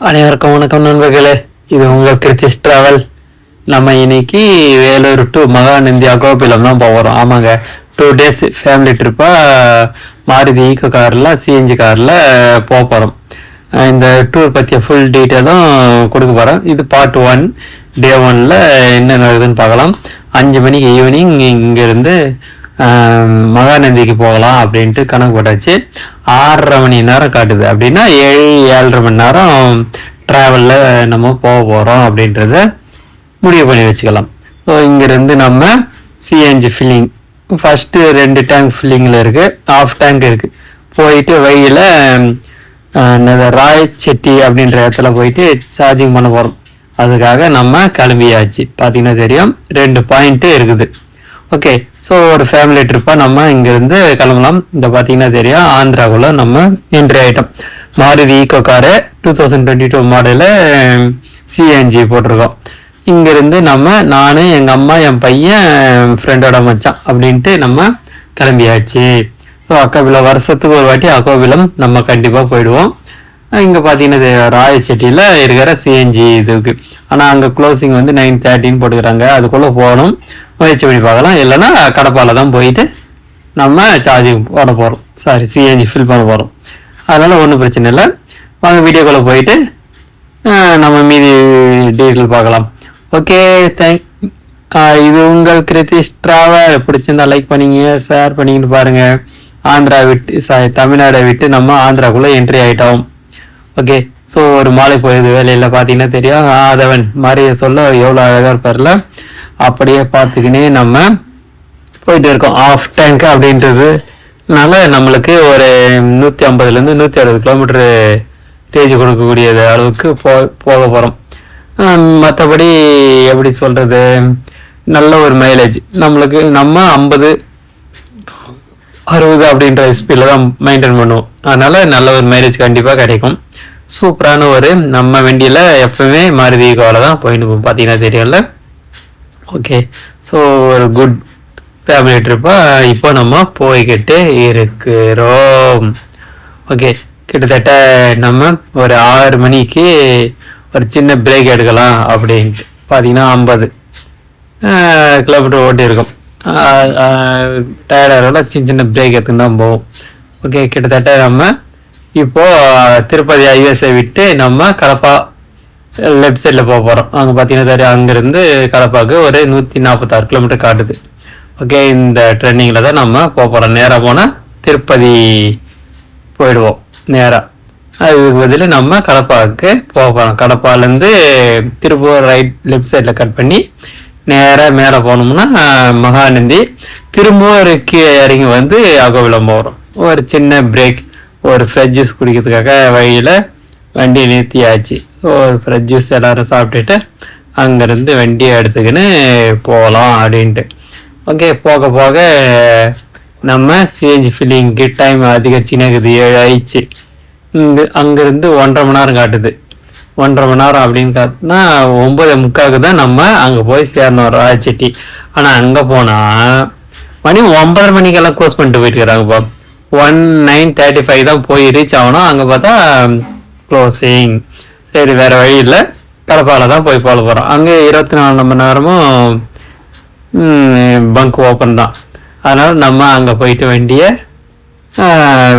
அனைவருக்கும் வணக்கம் நண்பர்களே. இது உங்கள் கிருத்திஸ் டிராவல். நம்ம இன்னைக்கு வேலூர் டு மகாநந்தி அகோபிலம் தான் போகிறோம். ஆமாங்க, 2 days ஃபேமிலி ட்ரிப்பாக மாருதி ஈக்கோ காரில் சிஎன்ஜி காரில் போக போகிறோம். இந்த டூர் பற்றிய ஃபுல் டீட்டெயிலும் கொடுக்க போகிறோம். இது பார்ட் 1. Day 1ல் என்ன நடக்குதுன்னு பார்க்கலாம். 5 மணிக்கு ஈவினிங் இங்கேருந்து மகாநந்திக்கு போகலாம் அப்படின்ட்டு கணக்கு போட்டாச்சு. 6.5 மணி நேரம் காட்டுது. அப்படின்னா 7-7.5 மணி நேரம் ட்ராவலில் நம்ம போக போகிறோம் அப்படின்றத முடிவு பண்ணி வச்சுக்கலாம். ஸோ இங்கேருந்து நம்ம சிஎன்ஜி ஃபில்லிங் ஃபஸ்ட்டு 2 டேங்க் ஃபில்லிங்கில் இருக்குது, ½ டேங்க் இருக்குது. போயிட்டு வழியில் ராய் செட்டி அப்படின்ற இடத்துல போயிட்டு சார்ஜிங் பண்ண போகிறோம். அதுக்காக நம்ம கிளம்பியாச்சு. பார்த்தீங்கன்னா தெரியும் 2 பாயிண்ட்டு இருக்குது. ஓகே, ஸோ ஒரு ஃபேமிலி ட்ரிப்பாக நம்ம இங்கேருந்து கிளம்பலாம். இந்த பார்த்தீங்கன்னா தெரியும் ஆந்திராவுக்குள்ள நம்ம என்ட்ரி ஆகிட்டோம். Maruti Eeco car 2022 model CNG போட்டிருக்கோம். இங்கேருந்து நான் எங்கள் அம்மா, என் பையன், ஃப்ரெண்டோட மச்சான் அப்படின்ட்டு நம்ம கிளம்பியாச்சு. ஸோ அக்கோபிலம் வருஷத்துக்கு ஒரு வாட்டி அக்கோபிலம் நம்ம கண்டிப்பாக போயிடுவோம். இங்கே பார்த்தீங்கன்னா ராயச்செட்டியில் இருக்கிற சிஎன்ஜி இதுக்கு. ஆனால் அங்கே க்ளோசிங் 9:30 போட்டுக்கிறாங்க. அதுக்குள்ளே போகணும், முயற்சி பண்ணி பார்க்கலாம். இல்லைன்னா கடப்பால தான் போயிட்டு நம்ம சார்ஜிங் போட போகிறோம், சிஎன்ஜி ஃபில் பண்ண போகிறோம். அதனால் ஒன்றும் பிரச்சனை இல்லை. வாங்க வீடியோக்குள்ளே போயிட்டு நம்ம மீதி டீட்டெயில் பார்க்கலாம். ஓகே, இது உங்கள் கிருத்திஸ் டிராவல். பிடிச்சிருந்தா லைக் பண்ணிங்க, ஷேர் பண்ணிக்கிட்டு பாருங்கள். ஆந்திரா விட்டு தமிழ்நாடை விட்டு நம்ம ஆந்திராக்குள்ளே என்ட்ரி ஆகிட்டோம். ஓகே, ஸோ ஒரு மாலை போயிடுது. வேலையில் பார்த்தீங்கன்னா தெரியும் ஆதவன் மாதிரியே சொல்ல எவ்வளோ அழகாக இருப்பார்ல, அப்படியே பார்த்துக்கினே நம்ம போயிட்டு இருக்கோம். ½ டேங்க் அப்படின்றதுனால நம்மளுக்கு ஒரு 150 160 கிலோமீட்டரு ரேஞ்சு கொடுக்கக்கூடிய அளவுக்கு போக போகிறோம். மற்றபடி எப்படி சொல்கிறது, நல்ல ஒரு மைலேஜ் நம்மளுக்கு. நம்ம 50-60 அப்படின்ற ஸ்பீடில் தான் மெயின்டைன் பண்ணுவோம். அதனால் நல்ல ஒரு மைலேஜ் கண்டிப்பாக கிடைக்கும். சூப்பரான ஒரு நம்ம வண்டியில் எப்பவுமே மாருதி ஈக்கோவில் தான் போயிட்டு பார்த்தீங்கன்னா தெரியல. ஓகே, ஸோ ஒரு குட் ஃபேமிலி ட்ரிப்பாக இப்போ நம்ம போய்கிட்டு இருக்கிறோம். ஓகே, கிட்டத்தட்ட நம்ம ஒரு 6 மணிக்கு ஒரு சின்ன பிரேக் எடுக்கலாம் அப்படின்ட்டு பார்த்தீங்கன்னா 50 கிலோமீட்டர் ஓட்டியிருக்கோம். டயர்டாக சின்ன சின்ன பிரேக் எடுத்துன்னு தான் போவோம். ஓகே, கிட்டத்தட்ட நம்ம இப்போது திருப்பதி ஹைவேஸை விட்டு நம்ம கடப்பா லெஃப்ட் சைடில் போக போகிறோம். அங்கே பார்த்தீங்கன்னா அங்கேருந்து கடப்பாவுக்கு ஒரு 146 கிலோமீட்டர் காட்டுது. ஓகே, இந்த ட்ரெண்டிங்கில் தான் நம்ம போக போகிறோம். நேராக போனால் திருப்பதி போயிடுவோம் நேராக. அதுக்கு பதில் நம்ம கடப்பாவுக்கு போக போகிறோம். கடப்பாலேருந்து திருப்பூர் லெஃப்ட் சைடில் கட் பண்ணி நேராக மேலே போனோம்னா மகாநந்தி. திரும்பவும் கீழே இறங்கி அகோபிலம் போகிறோம். ஒரு சின்ன பிரேக், ஒரு ஃப்ரெஷ் ஜூஸ் குடிக்கிறதுக்காக வழியில் வண்டியை நிறுத்தியாச்சு. ஸோ ஒரு ஃப்ரெஷ் ஜூஸ் எல்லோரும் சாப்பிட்டுட்டு அங்கேருந்து வண்டியை எடுத்துக்கின்னு போகலாம் அப்படின்ட்டு. ஓகே, போக போக நம்ம சிஎன்ஜி ஃபில்லிங்க்கு டைம் அதிகரிச்சுன்னு இருக்குது. 7 ஆயிடுச்சு. அங்கேருந்து 1.5 மணி நேரம் காட்டுது. 1.5 மணி நேரம் அப்படின்னு காட்டுனா 9:45 தான் நம்ம அங்கே போய் சேரணும் ராயச்செட்டி. ஆனால் அங்கே போனால் மணி 9:30 மணிக்கெல்லாம் க்ளோஸ் பண்ணிட்டு போயிட்டு இருக்கிறாங்கப்பா. 9:35 தான் போய் ரீச் ஆகணும். அங்கே பார்த்தா க்ளோசிங். சரி, வேறு வழி இல்லை, கடப்பால தான் போய் போக போகிறோம். அங்கே 24 மணி நேரமும் பங்க் ஓப்பன் தான். அதனால் நம்ம அங்கே போயிட்டு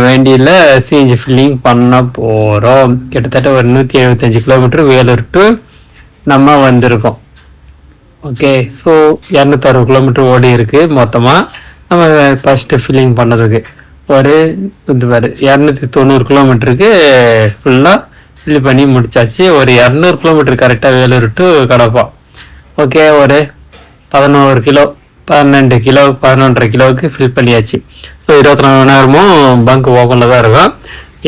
வண்டியில் சிஎன்ஜி ஃபில்லிங் பண்ண போகிறோம். கிட்டத்தட்ட ஒரு 175 கிலோமீட்டர் வேலூர் டு நம்ம வந்திருக்கோம். ஓகே, ஸோ 260 கிலோமீட்டர் ஓடி இருக்குது மொத்தமாக. நம்ம ஃபஸ்ட்டு ஃபில்லிங் பண்ணதுக்கு ஒரு 290 கிலோமீட்டருக்கு ஃபுல்லாக ஃபில் பண்ணி முடிச்சாச்சு. ஒரு 200 கிலோமீட்டர் கரெக்டாக வேலூர் டு கடப்பா. ஓகே, ஒரு 11 கிலோ 12 கிலோ 11.5 கிலோவுக்கு ஃபில் பண்ணியாச்சு. ஸோ 24 மணி நேரமும் பங்க் ஓப்பனில் தான் இருக்கும்.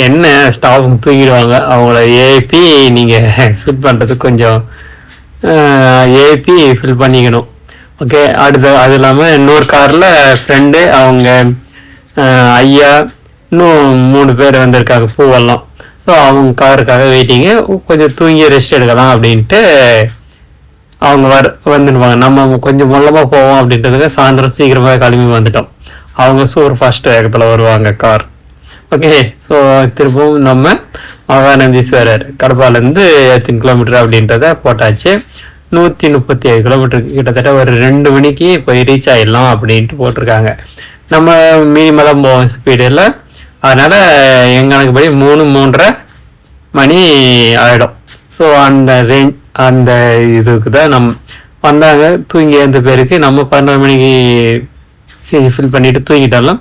என்ன ஸ்டாஃபுங்க தூங்கிடுவாங்க. அவங்கள ஏபி நீங்கள் ஃபில் பண்ணுறதுக்கு கொஞ்சம் ஏபி ஃபில் பண்ணிக்கணும். ஓகே, அது இல்லாமல் இன்னொரு காரில் ஃப்ரெண்டு அவங்க ஐயா இன்னும் 3 பேர் வந்திருக்காங்க பூவெல்லாம். ஸோ அவங்க காருக்காக வெயிட்டிங்கு. கொஞ்சம் தூங்கி ரெஸ்ட் எடுக்கலாம் அப்படின்ட்டு அவங்க வந்துடுவாங்க. நம்ம கொஞ்சம் மொல்லமாக போவோம் அப்படின்றதுக்கு சாயந்தரம் சீக்கிரமாக கிளம்பி வந்துட்டோம். அவங்க சூப்பர் ஃபாஸ்ட் வேகத்தில் வருவாங்க கார். ஓகே. ஸோ திரும்பவும் நம்ம மகாநந்தீஸ்வரர் கடப்பாலேருந்து எத்தனை கிலோமீட்டர் அப்படின்றத போட்டாச்சு. 137 கிலோமீட்டருக்கு கிட்டத்தட்ட ஒரு 2 மணிக்கு போய் ரீச் ஆகிடலாம் அப்படின்ட்டு போட்டிருக்காங்க. நம்ம மினிமலாக போவோம் ஸ்பீடில், அதனால் எங்களுக்கு படி 3-3:30 மணி ஆகிடும். ஸோ அந்த இதுக்கு தான் வந்தாங்க. தூங்கி எழுந்த பேருக்கு நம்ம 12 மணிக்கு ஃபில் பண்ணிட்டு தூங்கிட்டாலும்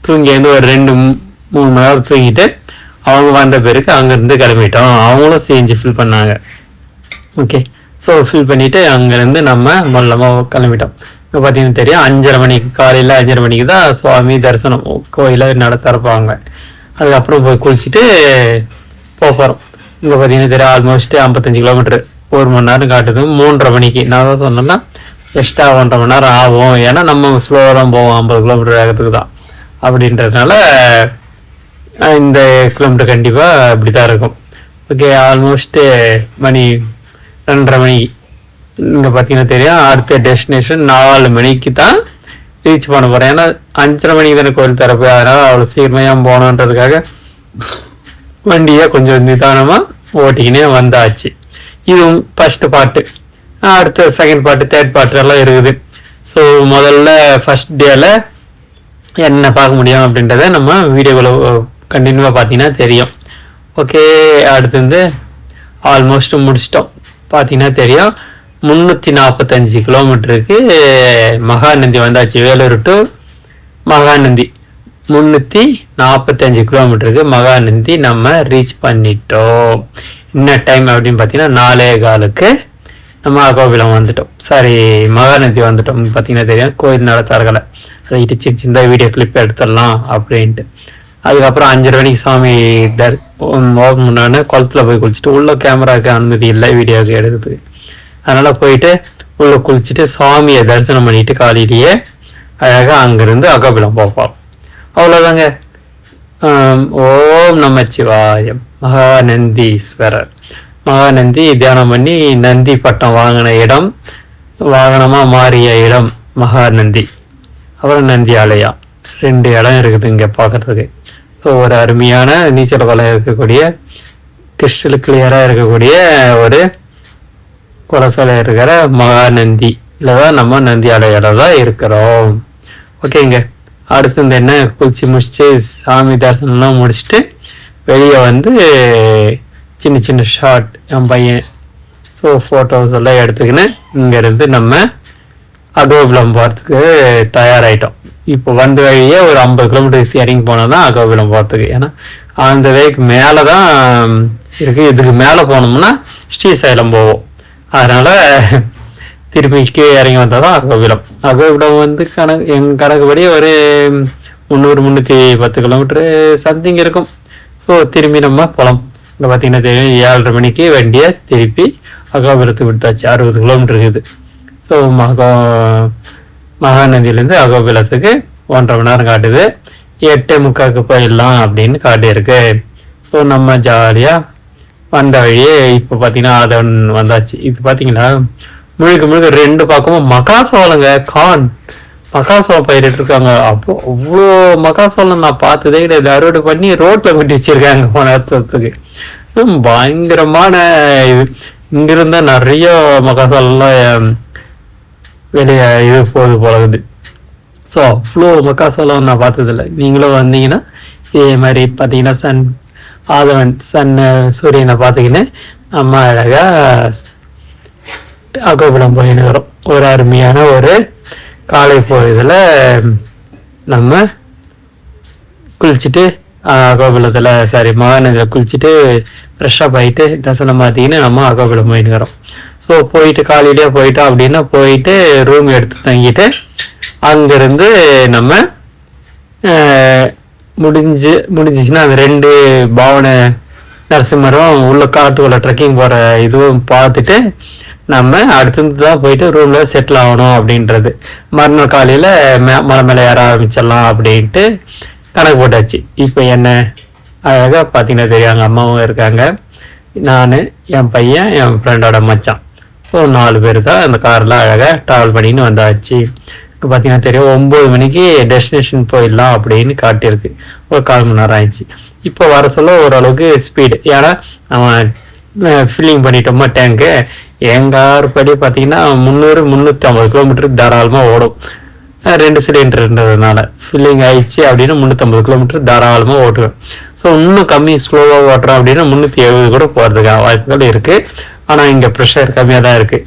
தூங்கி எழுந்து ஒரு 2-3 மணி நேரம் தூங்கிட்டு அவங்க வந்த பேருக்கு அங்கேருந்து கிளம்பிட்டோம். அவங்களும் செஞ்சு ஃபில் பண்ணாங்க. ஓகே. ஸோ ஃபில் பண்ணிவிட்டு அங்கேருந்து நம்ம மொல்லமாக கிளம்பிட்டோம். இப்போ பார்த்தீங்கன்னா தெரியும் 5:30 மணிக்கு, காலையில் 5:30 மணிக்கு தான் சுவாமி தரிசனம் கோயிலை நட திறப்பாங்க. அதுக்கப்புறம் போய் குளிச்சுட்டு போகிறோம். இங்கே பார்த்தீங்கன்னா தெரியும் ஆல்மோஸ்ட் 55 கிலோமீட்டர், 1 மணி நேரம் காட்டுது. 3:30 மணிக்கு நான் தான் சொன்னேன்னா எக்ஸ்ட்ரா 1.5 மணி நேரம் ஆகும், ஏன்னா நம்ம ஸ்லோவாக தான் போவோம் 50 கிலோமீட்டர் வேகத்துக்கு தான் அப்படின்றதுனால இந்த கிலோமீட்டர் கண்டிப்பாக இப்படி தான் இருக்கும். ஓகே. ஆல்மோஸ்ட்டு மணி 2:30 மணிக்கு இங்கே பார்த்தீங்கன்னா தெரியும் அடுத்த டெஸ்டினேஷன் 4 மணிக்கு தான் ரீச் பண்ண போகிறேன். ஏன்னா 5:30 மணிக்கு தானே கோயில் திறப்பு, அதனால் அவ்வளோ சீக்கிரமாக போகணுன்றதுக்காக வண்டியை கொஞ்சம் நிதானமாக ஓட்டிக்கினே வந்தாச்சு. இதுவும் ஃபஸ்ட்டு பார்ட்டு. அடுத்த செகண்ட் பார்ட்டு, தேர்ட் பார்ட்டு எல்லாம் இருக்குது. ஸோ முதல்ல ஃபஸ்ட் டேல என்ன பார்க்க முடியும் அப்படின்றத நம்ம வீடியோவில் கண்டினியூவாக பார்த்தீங்கன்னா தெரியும். ஓகே. அடுத்து வந்து ஆல்மோஸ்ட் முடிச்சிட்டோம். பார்த்தீங்கன்னா தெரியும் 345 கிலோமீட்டருக்கு மகாநந்தி வந்தாச்சு. வேலூர் டு மகாநந்தி 345 கிலோமீட்டருக்கு மகாநந்தி நம்ம ரீச் பண்ணிட்டோம். இன்னும் டைம் அப்படின்னு பார்த்தீங்கன்னா 4:15க்கு நம்ம அகோபிலம் வந்துட்டோம். சாரி, மகாநந்தி வந்துட்டோம். பார்த்தீங்கன்னா தெரியும் கோயில் நடத்தார்களை அதை இடிச்சு சின்ன வீடியோ கிளிப் எடுத்துடலாம் அப்படின்ட்டு. அதுக்கப்புறம் 5:30 மணிக்கு சாமி முன்னாடி குளத்துல போய் குளிச்சுட்டு, உள்ள கேமராவுக்கு அனுமதி இல்லை வீடியோவுக்கு எடுக்கிறதுக்கு, அதனால் போயிட்டு உள்ளே குளிச்சுட்டு சுவாமியை தரிசனம் பண்ணிட்டு காலையிலேயே அழகாக அங்கேருந்து அகோபிலம் போப்போம். அவ்வளோதாங்க. ஓம் நமச்சிவாயம். மகாநந்தீஸ்வரர், மகாநந்தி தியானம் பண்ணி நந்தி பட்டம் வாங்கின இடம், வாகனமாக மாறிய இடம் மகாநந்தி. அப்புறம் நந்தி ஆலயா, 2 இடம் இருக்குது இங்கே பார்க்குறதுக்கு. ஸோ ஒரு அருமையான நீச்சல் குளம் இருக்கக்கூடிய, கிறிஸ்டல் கிளியராக இருக்கக்கூடிய ஒரு குளத்தில் இருக்கிற மகாநந்தி தான் நம்ம நந்தி ஆலயால தான் இருக்கிறோம். ஓகேங்க. அடுத்து இந்த என்ன குளிச்சு முடிச்சுட்டு சாமி தரிசனம்லாம் முடிச்சுட்டு வெளியே வந்து சின்ன சின்ன ஷார்ட் என் பையன் ஃபோட்டோஸ் எல்லாம் எடுத்துக்கின்னு இங்கேருந்து நம்ம அகோபிலம் போகிறதுக்கு தயாராகிட்டோம். இப்போ வந்த வழியே ஒரு 50 கிலோமீட்டர் இறங்கி போனால் தான் அகோபிலம் போகிறதுக்கு. ஏன்னா அந்த வேக்கு மேலே தான் இருக்குது. இதுக்கு மேலே போனோம்னா ஸ்ரீசைலம் போவோம். அதனால் திருப்பி கீழே இறங்கி வந்தால் தான் அகோபிலம். அகோபிலம் வந்து எங்கள் கணக்குப்படி ஒரு 300-310 கிலோமீட்டரு சம்திங் இருக்கும். ஸோ திரும்பி நம்ம போகலாம். இங்கே பார்த்தீங்கன்னா தெரியும் 7:30 மணிக்கு வண்டியை திருப்பி அகோபிலத்துக்கு விட்டாச்சு. 60 கிலோமீட்டர் இருக்குது. ஸோ மகாநதியிலேருந்து அகோபிலத்துக்கு 1.5 மணி நேரம் காட்டுது. 8:45க்கு போயிடலாம் அப்படின்னு காட்டியிருக்கு. ஸோ நம்ம ஜாலியாக வந்த வழியே இப்போ பார்த்தீங்கன்னா அதை வந்தாச்சு. இது பார்த்தீங்கன்னா முழுக்க 2 பக்கமும் மக்காசோளங்க, மக்காசோளம் பயிரிட்டு இருக்காங்க. அப்போ அவ்வளோ மக்காசோளம் நான் பார்த்ததே கிடையாது. அறுவடை பண்ணி ரோட்டில் கொட்டி வச்சிருக்காங்க போன இடத்துக்கு. பயங்கரமான இது. இங்கிருந்தால் நிறைய மக்காசோளம்லாம் வெளியே இது போகுது போலகுது. ஸோ அவ்வளோ மக்காசோளம் நான் பார்த்ததில்லை. நீங்களும் வந்தீங்கன்னா இதே மாதிரி பார்த்தீங்கன்னா சன் சூரியனை பார்த்துக்கின்னு நம்ம அழகாக அகோபிலம் போயின்னு வரும். ஒரு அருமையான ஒரு காலை பொழுதில் நம்ம குளிச்சுட்டு அகோபிலத்தில் மகாநதியில் குளிச்சுட்டு ஃப்ரெஷ்ஷாக போயிட்டு தரிசனம் மாற்றிக்கின்னு நம்ம அகோபிலம் போயின்னு வரோம். ஸோ போயிட்டு காலையிலேயே போயிட்டோம் அப்படின்னா போயிட்டு ரூம் எடுத்து தங்கிட்டு அங்கேருந்து நம்ம முடிஞ்சிச்சுன்னா அந்த 2 பாவனை நரசிம்மரும் உள்ள காட்டுக்குள்ள ட்ரெக்கிங் போகிற இதுவும் பார்த்துட்டு நம்ம அடுத்தது தான் போயிட்டு ரூமில் செட்டில் ஆகணும் அப்படின்றது. மறுநாள் காலையில் மலை மேலே ஏற ஆரம்பிச்சிடலாம் அப்படின்ட்டு கணக்கு போட்டாச்சு. இப்போ என்ன அழகாக பார்த்தீங்கன்னா தெரியும், எங்கள் அம்மாவும் இருக்காங்க, நான், என் பையன், என் ஃப்ரெண்டோட மச்சான். ஸோ 4 பேர் தான் அந்த காரில் அழகாக ட்ராவல் பண்ணின்னு வந்தாச்சு. பார்த்தீங்கன்னா தெரியும் 9 மணிக்கு டெஸ்டினேஷன் போயிடலாம் அப்படின்னு காட்டியிருக்கு. ஒரு 1/4 மணி நேரம் ஆயிடுச்சு. இப்போ வர சொல்ல ஓரளவுக்கு ஸ்பீடு, ஏன்னா அவன் ஃபில்லிங் பண்ணிட்டோமா டேங்கு. எங்கார் படி பார்த்தீங்கன்னா 300-350 கிலோமீட்டருக்கு தாராளமாக ஓடும். 2 சிலிண்டர்ன்றதுனால ஃபில்லிங் ஆயிடுச்சு அப்படின்னா 350 கிலோமீட்டர் தாராளமாக ஓட்டுவேன். ஸோ இன்னும் கம்மி ஸ்லோவாக ஓட்டுறோம் அப்படின்னா 370 கூட போகிறதுக்கான வாய்ப்புகள் இருக்குது. ஆனால் இங்கே ப்ரெஷர் கம்மியாக தான் இருக்குது.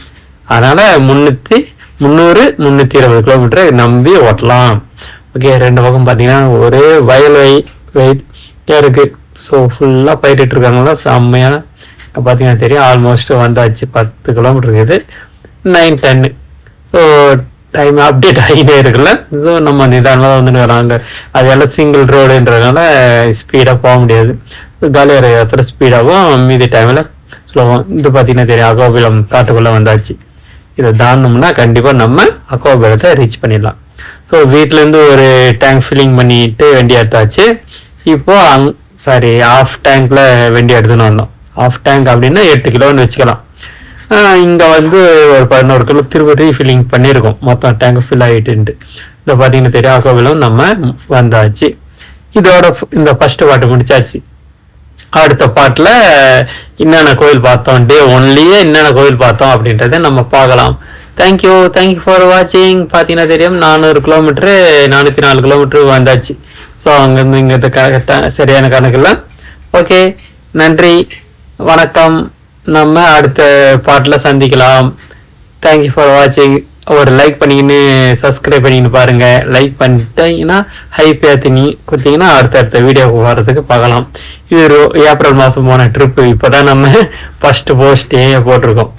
அதனால் 300-320 கிலோமீட்டரை நம்பி ஓட்டலாம். ஓகே, 2 பக்கம் பார்த்தீங்கன்னா ஒரே வயல் வெயிட்டாக இருக்குது. ஸோ ஃபுல்லாக பயிரிட்டு இருக்காங்களா, செம்மையான பார்த்தீங்கன்னா தெரியும். ஆல்மோஸ்ட் வந்தாச்சு, 10 கிலோமீட்டர் இருக்குது, 9-10. ஸோ டைம் அப்டேட் ஆகிட்டே இருக்குல்ல. ஸோ நம்ம நிதானமாக தான் வந்துட்டு வராங்க. அதெல்லாம் சிங்கிள் ரோடுன்றதுனால ஸ்பீடாக போக முடியாது. காலியாக இடத்துல ஸ்பீடாகவும் மீதி டைமில் ஸ்லோவாகும். இது பார்த்தீங்கன்னா தெரியும், அகோபிலம் காட்டுக்குள்ளே வந்தாச்சு. இதை தாண்டோம்னா கண்டிப்பாக நம்ம அகோபிலத்தை ரீச் பண்ணிடலாம். ஸோ வீட்டிலேருந்து ஒரு டேங்க் ஃபில்லிங் பண்ணிட்டு வண்டி எடுத்தாச்சு. இப்போ ஆஃப் டேங்க்ல வண்டி எடுத்துன்னு வந்தோம். ஆஃப் டேங்க் அப்படின்னா 8 கிலோன்னு வச்சுக்கலாம். இங்கே வந்து ஒரு 11 கிலோ திரும்ப ரீஃபில்லிங் பண்ணியிருக்கோம். மொத்தம் டேங்க் ஃபில் ஆகிட்டுன்ட்டு. இதை பார்த்தீங்கன்னா தெரியும், அகோபிலம் நம்ம வந்தாச்சு. இதோட இந்த ஃபர்ஸ்ட் பாட்டு முடிச்சாச்சு. அடுத்த பாட்டில் என்னென்ன கோயில் பார்த்தோம், டே ஒன்லியே என்னென்ன கோயில் பார்த்தோம் அப்படின்றத நம்ம பார்க்கலாம். தேங்க்யூ ஃபார் வாட்சிங். பார்த்தீங்கன்னா தெரியும், 400 கிலோமீட்ரு 404 கிலோமீட்ரு வந்தாச்சு. ஸோ அங்கேருந்து இங்கே கரெக்டாக சரியான கணக்கில். ஓகே, நன்றி, வணக்கம். நம்ம அடுத்த பாட்டில் சந்திக்கலாம். தேங்க்யூ ஃபார் வாட்சிங். ஒரு லைக் பண்ணிக்கின்னு சப்ஸ்கிரைப் பண்ணிக்கின்னு பாருங்கள். லைக் பண்ணிட்டீங்கன்னா ஹைப் ஏற்றினி கொடுத்தீங்கன்னா அடுத்தடுத்த வீடியோ வர்றதுக்கு பார்க்கலாம். இது ஏப்ரல் மாதம் போன ட்ரிப்பு. இப்போ தான் நம்ம ஃபஸ்ட்டு போஸ்டே போட்டிருக்கோம்.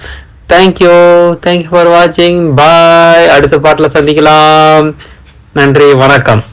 தேங்க்யூ ஃபார் வாட்சிங். பாய். அடுத்த பாட்டில் சந்திக்கலாம். நன்றி, வணக்கம்.